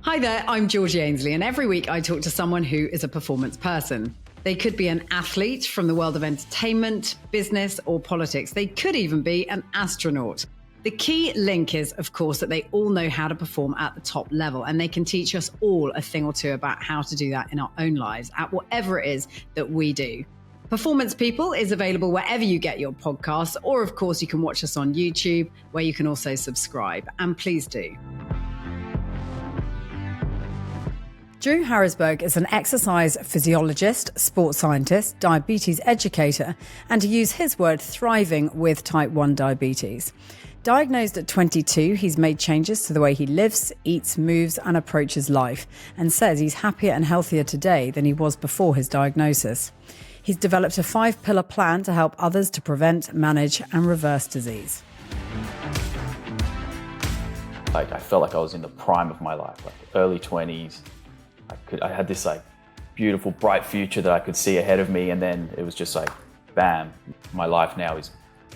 Hi there, I'm Georgie Ainslie, and every week I talk to someone who is a performance person. They could be an athlete from the world of entertainment, business, or politics. They could even be an astronaut. The key link is, of course, that they all know how to perform at the top level, and they can teach us all a thing or two about how to do that in our own lives at whatever it is that we do. Performance People is available wherever you get your podcasts, or of course you can watch us on YouTube, where you can also subscribe, and please do. Drew Harrisberg is an exercise physiologist, sports scientist, diabetes educator, and to use his word, thriving with type 1 diabetes. Diagnosed at 22, he's made changes to the way he lives, eats, moves, and approaches life, and says he's happier and healthier today than he was before his diagnosis. He's developed a 5-pillar plan to help others to prevent, manage, and reverse disease. I felt like I was in the prime of my life, like early 20s. I had this beautiful, bright future that I could see ahead of me, and then it was just bam, my life now is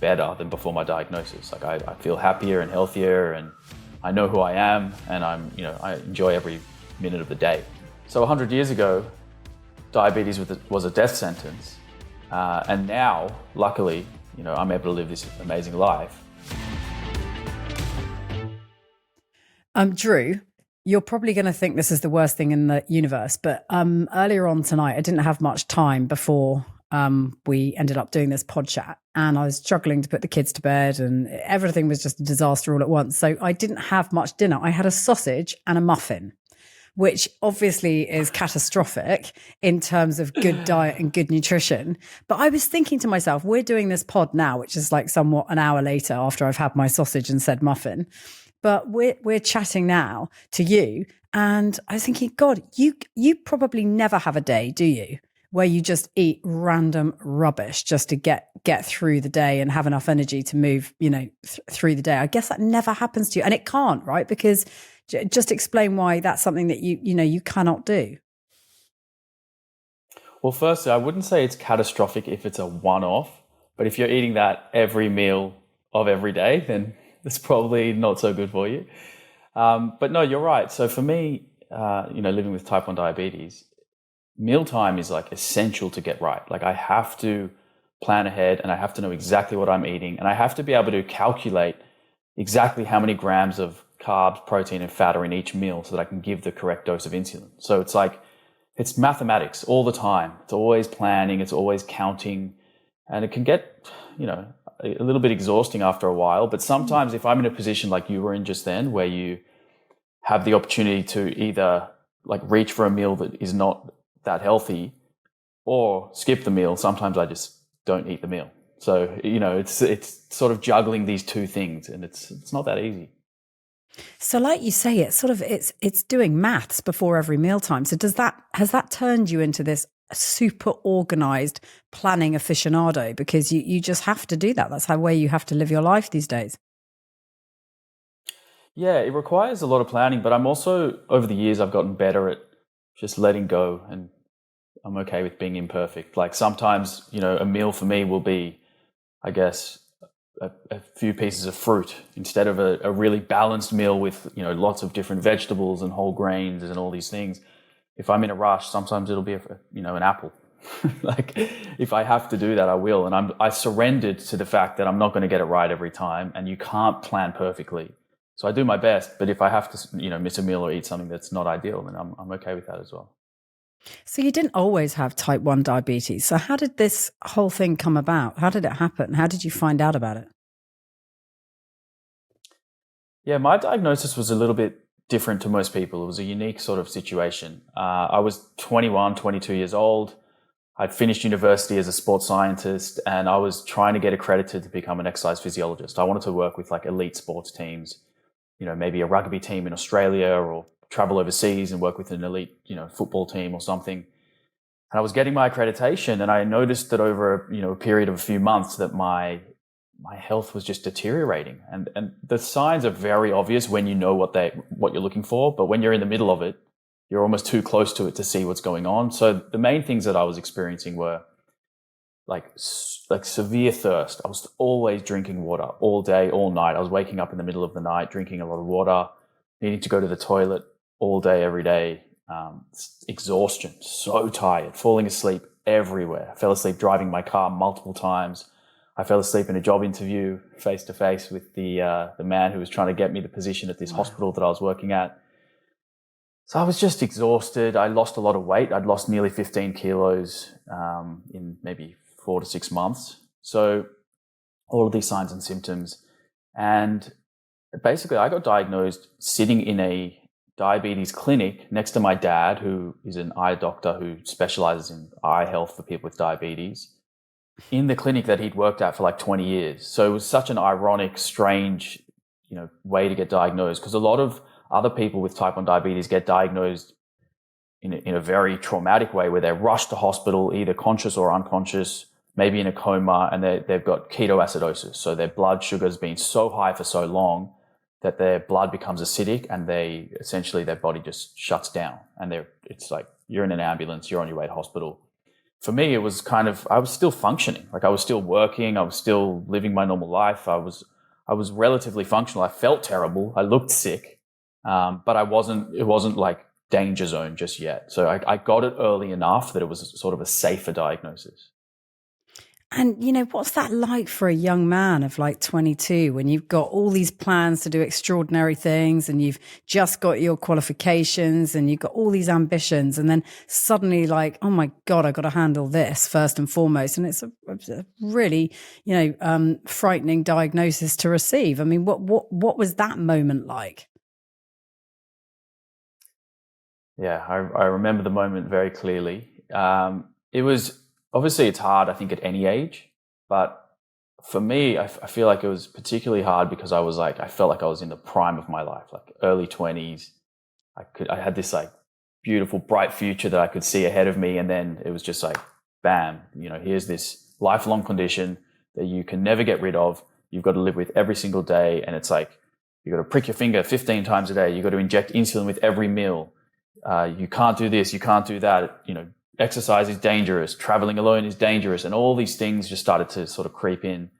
better than before my diagnosis. I feel happier and healthier, and I know who I am, and I enjoy every minute of the day. So 100 years ago, diabetes was a death sentence, and now, luckily, I'm able to live this amazing life. Drew, you're probably going to think this is the worst thing in the universe, but earlier on tonight, I didn't have much time before we ended up doing this pod chat, and I was struggling to put the kids to bed, and everything was just a disaster all at once. So I didn't have much dinner. I had a sausage and a muffin, which obviously is catastrophic in terms of good diet and good nutrition. But I was thinking to myself, we're doing this pod now, which is somewhat an hour later after I've had my sausage and said muffin. But we're chatting now to you, and I was thinking, God, you probably never have a day, do you, where you just eat random rubbish just to get through the day and have enough energy to move, through the day. I guess that never happens to you, and it can't, right? Because just explain why that's something that you cannot do. Well, firstly, I wouldn't say it's catastrophic if it's a one-off, but if you're eating that every meal of every day, then it's probably not so good for you. But no, you're right. So for me, living with type 1 diabetes, mealtime is essential to get right. I have to plan ahead, and I have to know exactly what I'm eating, and I have to be able to calculate exactly how many grams of carbs, protein, and fat are in each meal so that I can give the correct dose of insulin. So it's mathematics all the time. It's always planning, it's always counting, and it can get, a little bit exhausting after a while. But sometimes if I'm in a position like you were in just then, where you have the opportunity to either reach for a meal that is not that healthy or skip the meal, sometimes I just don't eat the meal. So, it's sort of juggling these two things, and it's not that easy. So like you say, it's doing maths before every mealtime. So has that turned you into this super organized planning aficionado, because you just have to do that? That's how way you have to live your life these days. Yeah, it requires a lot of planning, but I'm also, over the years, I've gotten better at just letting go, and I'm okay with being imperfect. Sometimes, a meal for me will be, I guess, a few pieces of fruit instead of a really balanced meal with, lots of different vegetables and whole grains and all these things. If I'm in a rush, sometimes it'll be, an apple. If I have to do that, I will. And I surrendered to the fact that I'm not going to get it right every time, and you can't plan perfectly. So I do my best, but if I have to, miss a meal or eat something that's not ideal, then I'm okay with that as well. So you didn't always have type 1 diabetes. So how did this whole thing come about? How did it happen? How did you find out about it? Yeah, my diagnosis was a little bit different to most people. It was a unique sort of situation. I was 21, 22 years old. I'd finished university as a sports scientist, and I was trying to get accredited to become an exercise physiologist. I wanted to work with elite sports teams, maybe a rugby team in Australia, or travel overseas and work with an elite, football team or something. And I was getting my accreditation, and I noticed that over, a period of a few months that my health was just deteriorating. And the signs are very obvious when you know what you're looking for, but when you're in the middle of it, you're almost too close to it to see what's going on. So the main things that I was experiencing were severe thirst. I was always drinking water all day, all night. I was waking up in the middle of the night, drinking a lot of water, needing to go to the toilet all day, every day, exhaustion, so tired, falling asleep everywhere. I fell asleep driving my car multiple times. I fell asleep in a job interview face to face with the man who was trying to get me the position at this hospital that I was working at. So I was just exhausted. I lost a lot of weight. I'd lost nearly 15 kilos in maybe 4 to 6 months. So all of these signs and symptoms. And basically I got diagnosed sitting in a diabetes clinic next to my dad, who is an eye doctor who specializes in eye health for people with diabetes, in the clinic that he'd worked at for like 20 years. So it was such an ironic, strange, way to get diagnosed, because a lot of other people with type 1 diabetes get diagnosed in a very traumatic way, where they're rushed to hospital, either conscious or unconscious, maybe in a coma, and they've got ketoacidosis. So their blood sugar's been so high for so long that their blood becomes acidic, and their body just shuts down. And it's like you're in an ambulance, you're on your way to hospital. For me, it was I was still functioning. Like I was still working, I was still living my normal life. I was relatively functional. I felt terrible. I looked sick, but it wasn't like danger zone just yet. So I got it early enough that it was sort of a safer diagnosis. And, what's that like for a young man of like 22 when you've got all these plans to do extraordinary things and you've just got your qualifications and you've got all these ambitions, and then suddenly like, oh my God, I got to handle this first and foremost. And it's a really, frightening diagnosis to receive. I mean, what was that moment like? Yeah, I remember the moment very clearly. It was, obviously it's hard, I think, at any age, but for me, I feel like it was particularly hard because I felt like I was in the prime of my life, like early 20s. I had this like beautiful, bright future that I could see ahead of me. And then it was just like, bam, here's this lifelong condition that you can never get rid of. You've got to live with every single day. And it's like, you got to prick your finger 15 times a day. You got to inject insulin with every meal. You can't do this. You can't do that. Exercise is dangerous, traveling alone is dangerous, and all these things just started to sort of creep in.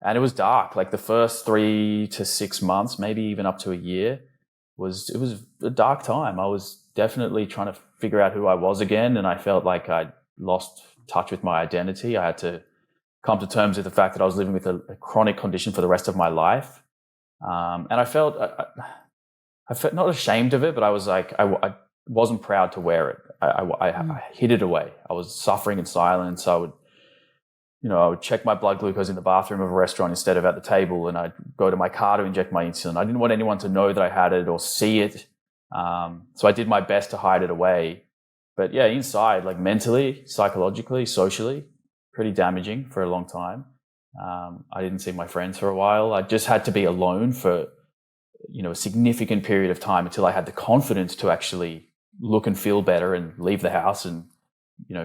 And it was dark. Like the first 3 to 6 months, maybe even up to a year, it was a dark time. I was definitely trying to figure out who I was again, and I felt like I'd lost touch with my identity. I had to come to terms with the fact that I was living with a chronic condition for the rest of my life. And I felt not ashamed of it, but I was like, I wasn't proud to wear it. I hid it away. I was suffering in silence. I would check my blood glucose in the bathroom of a restaurant instead of at the table, and I'd go to my car to inject my insulin. I didn't want anyone to know that I had it or see it. So I did my best to hide it away. But yeah, inside, like mentally, psychologically, socially, pretty damaging for a long time. I didn't see my friends for a while. I just had to be alone for, a significant period of time until I had the confidence to actually look and feel better and leave the house and,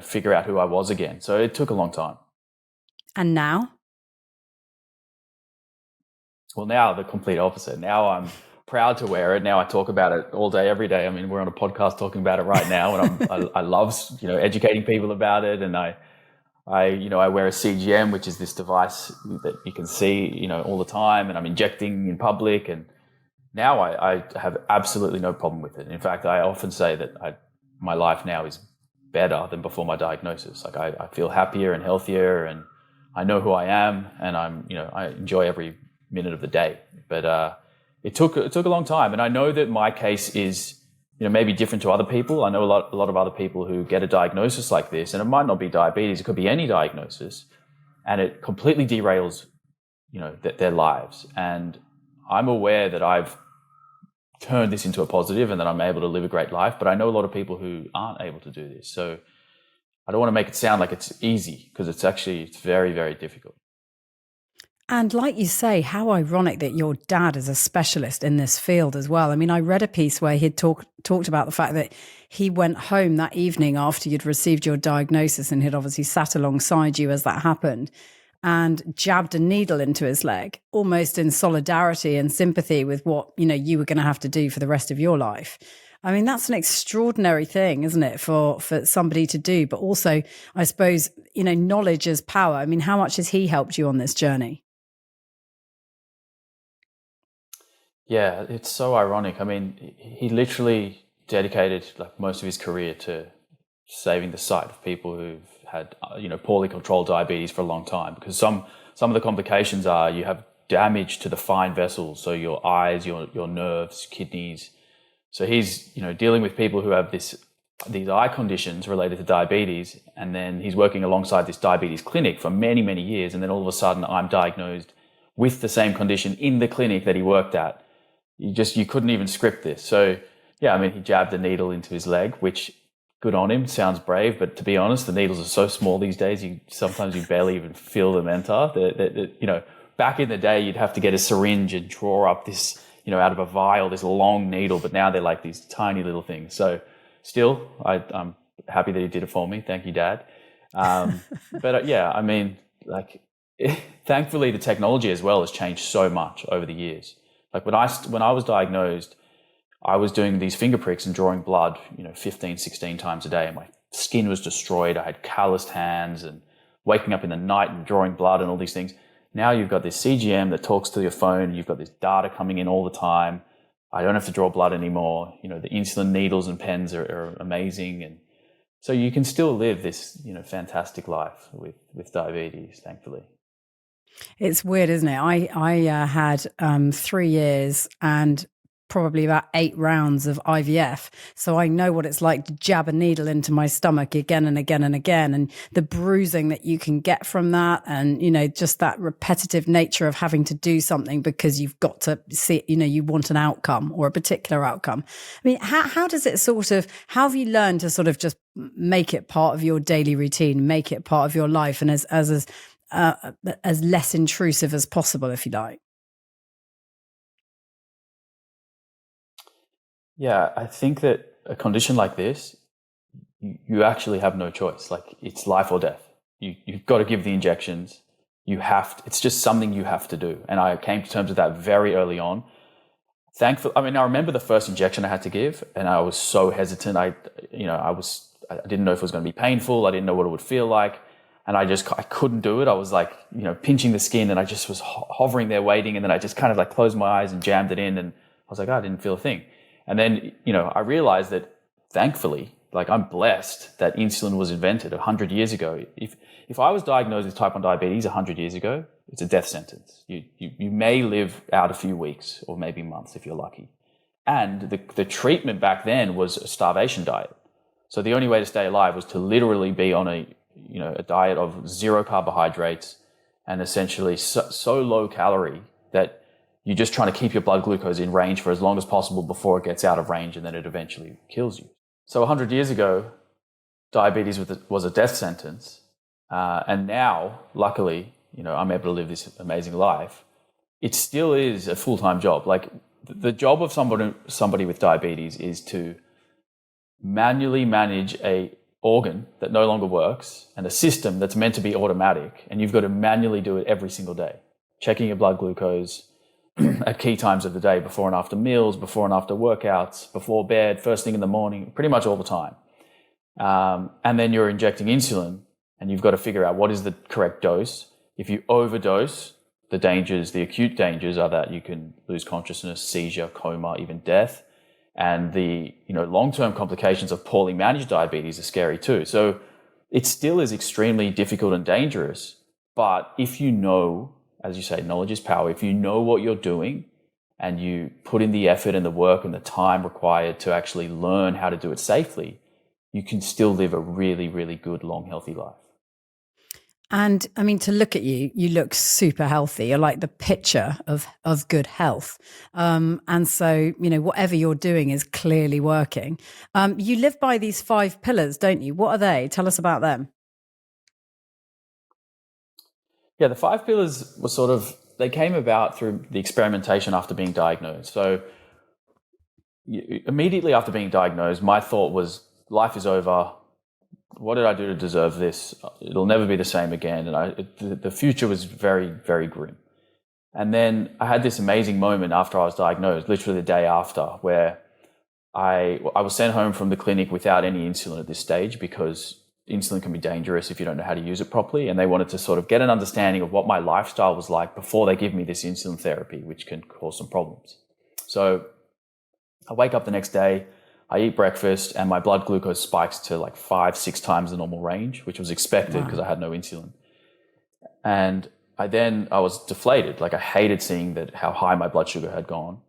figure out who I was again. So it took a long time. And now? Well, now the complete opposite. Now I'm proud to wear it. Now I talk about it all day, every day. I mean, we're on a podcast talking about it right now, and I love, educating people about it. And I wear a CGM, which is this device that you can see, all the time, and I'm injecting in public. And now I have absolutely no problem with it. In fact, I often say that my life now is better than before my diagnosis. Like I feel happier and healthier, and I know who I am, and I enjoy every minute of the day. But it took a long time, and I know that my case is maybe different to other people. I know a lot of other people who get a diagnosis like this, and it might not be diabetes; it could be any diagnosis, and it completely derails their lives. And I'm aware that I've turned this into a positive and that I'm able to live a great life, but I know a lot of people who aren't able to do this. So I don't want to make it sound like it's easy, because it's very, very difficult. And like you say, how ironic that your dad is a specialist in this field as well. I mean, I read a piece where he'd talked about the fact that he went home that evening after you'd received your diagnosis, and he'd obviously sat alongside you as that happened, and jabbed a needle into his leg, almost in solidarity and sympathy with what, you were going to have to do for the rest of your life. I mean, that's an extraordinary thing, isn't it, for somebody to do? But also, I suppose, knowledge is power. I mean, how much has he helped you on this journey? Yeah, it's so ironic. I mean, he literally dedicated like most of his career to saving the sight of people who've had poorly controlled diabetes for a long time, because some of the complications are you have damage to the fine vessels, so your eyes, your nerves, kidneys. So he's dealing with people who have these eye conditions related to diabetes, and then he's working alongside this diabetes clinic for many years, and then all of a sudden I'm diagnosed with the same condition in the clinic that he worked at. You couldn't even script this. So yeah, I mean, he jabbed a needle into his leg, which, good on him, sounds brave, but to be honest, the needles are so small these days, sometimes you barely even feel them enter. Back in the day, you'd have to get a syringe and draw up this, out of a vial, this long needle, but now they're like these tiny little things. So still, I'm happy that he did it for me. Thank you, Dad. Yeah, I mean, like, thankfully the technology as well has changed so much over the years. Like when I was diagnosed, I was doing these finger pricks and drawing blood, 15, 16 times a day, and my skin was destroyed. I had calloused hands and waking up in the night and drawing blood and all these things. Now you've got this CGM that talks to your phone. You've got this data coming in all the time. I don't have to draw blood anymore. The insulin needles and pens are amazing. And so you can still live this, fantastic life with diabetes, thankfully. It's weird, isn't it? I had 3 years and probably about 8 rounds of IVF. So I know what it's like to jab a needle into my stomach again and again and again, and the bruising that you can get from that, and, just that repetitive nature of having to do something because you've got to see, you want an outcome or a particular outcome. I mean, how does it how have you learned to sort of just make it part of your daily routine, make it part of your life, and as less intrusive as possible, if you like? Yeah, I think that a condition like this, you actually have no choice. Like, it's life or death. You've got to give the injections. It's just something you have to do. And I came to terms with that very early on. Thankfully, I mean, I remember the first injection I had to give, and I was so hesitant. I didn't know if it was going to be painful. I didn't know what it would feel like. And I couldn't do it. I was like, pinching the skin, and I just was hovering there waiting. And then I just kind of like closed my eyes and jammed it in. And I was like, I didn't feel a thing. And then, I realized that thankfully, like, I'm blessed that insulin was invented 100 years ago. If I was diagnosed with type 1 diabetes 100 years ago, it's a death sentence. You may live out a few weeks or maybe months if you're lucky. And the treatment back then was a starvation diet. So the only way to stay alive was to literally be on a diet of 0 carbohydrates and essentially so low calorie that you're just trying to keep your blood glucose in range for as long as possible before it gets out of range, and then it eventually kills you. So 100 years ago, diabetes was a death sentence. And now, luckily, I'm able to live this amazing life. It still is a full-time job. Like, the job of somebody with diabetes is to manually manage a organ that no longer works and a system that's meant to be automatic. And you've got to manually do it every single day, checking your blood glucose at key times of the day, before and after meals, before and after workouts, before bed, first thing in the morning, pretty much all the time. And then you're injecting insulin, and you've got to figure out what is the correct dose. If you overdose, the acute dangers are that you can lose consciousness, seizure, coma, even death. And the long-term complications of poorly managed diabetes are scary too. So it still is extremely difficult and dangerous. But if you know, as you say, knowledge is power. If you know what you're doing and you put in the effort and the work and the time required to actually learn how to do it safely, you can still live a really, really good, long, healthy life. And I mean, to look at you, you look super healthy. You're like the picture of good health. And so, whatever you're doing is clearly working. You live by these 5 pillars, don't you? What are they? Tell us about them. Yeah, the 5 pillars were they came about through the experimentation after being diagnosed. So immediately after being diagnosed, my thought was, life is over. What did I do to deserve this? It'll never be the same again. And the future was very, very grim. And then I had this amazing moment after I was diagnosed, literally the day after, where I was sent home from the clinic without any insulin at this stage, because insulin can be dangerous if you don't know how to use it properly. And they wanted to sort of get an understanding of what my lifestyle was like before they give me this insulin therapy, which can cause some problems. So I wake up the next day, I eat breakfast, and my blood glucose spikes to like 5-6 times the normal range, which was expected because I had no insulin. And I was deflated. Like I hated seeing that how high my blood sugar had gone.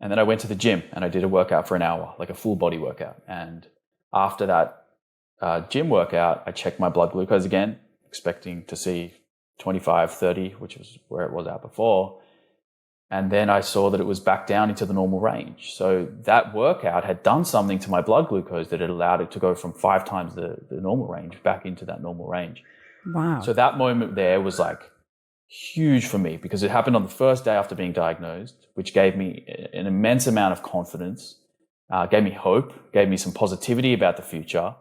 And then I went to the gym and I did a workout for an hour, like a full body workout. And after that gym workout, I checked my blood glucose again, expecting to see 25, 30, which was where it was at before. And then I saw that it was back down into the normal range. So that workout had done something to my blood glucose that had allowed it to go from 5 times the normal range back into that normal range. Wow. So that moment there was like huge for me because it happened on the first day after being diagnosed, which gave me an immense amount of confidence, gave me hope, gave me some positivity about the future.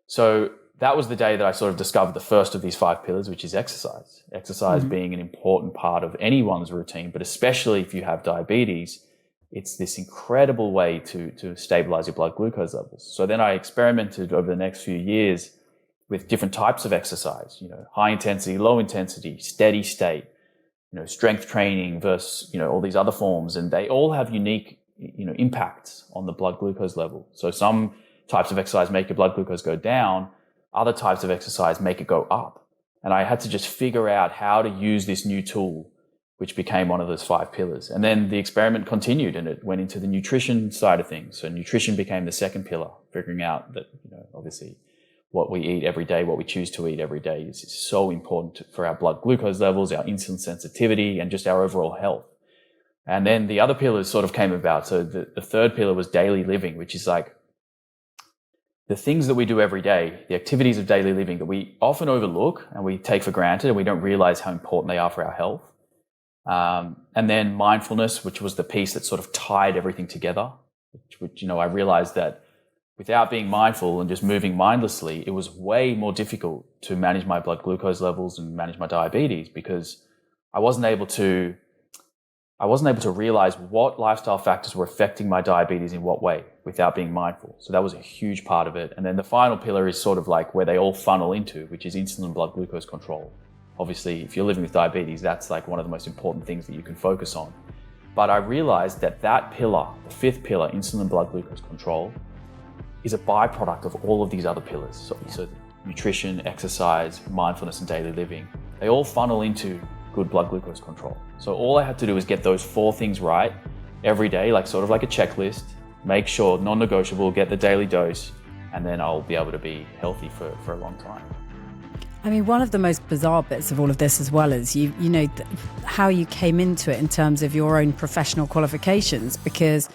So that was the day that I sort of discovered the first of these 5 pillars, which is exercise. Exercise being an important part of anyone's routine, but especially if you have diabetes, it's this incredible way to stabilize your blood glucose levels. So then I experimented over the next few years with different types of exercise, high intensity, low intensity, steady state, strength training versus, all these other forms. And they all have unique, impacts on the blood glucose level. So some types of exercise make your blood glucose go down. Other types of exercise make it go up. And I had to just figure out how to use this new tool, which became one of those 5 pillars. And then the experiment continued and it went into the nutrition side of things. So nutrition became the second pillar, figuring out that, obviously what we eat every day, what we choose to eat every day is so important for our blood glucose levels, our insulin sensitivity, and just our overall health. And then the other pillars sort of came about. So the third pillar was daily living, which is like the things that we do every day, the activities of daily living that we often overlook and we take for granted and we don't realize how important they are for our health. And then mindfulness, which was the piece that sort of tied everything together, which I realized that without being mindful and just moving mindlessly, it was way more difficult to manage my blood glucose levels and manage my diabetes because I wasn't able to realize what lifestyle factors were affecting my diabetes in what way without being mindful. So that was a huge part of it. And then the final pillar is sort of like where they all funnel into, which is insulin blood glucose control. Obviously, if you're living with diabetes, that's like one of the most important things that you can focus on. But I realized that pillar, the 5th pillar, insulin blood glucose control, is a byproduct of all of these other pillars. So nutrition, exercise, mindfulness, and daily living, they all funnel into good blood glucose control. So all I had to do is get those 4 things right every day, like sort of like a checklist, make sure, non-negotiable, get the daily dose, and then I'll be able to be healthy for a long time. I mean, one of the most bizarre bits of all of this as well is how you came into it in terms of your own professional qualifications, because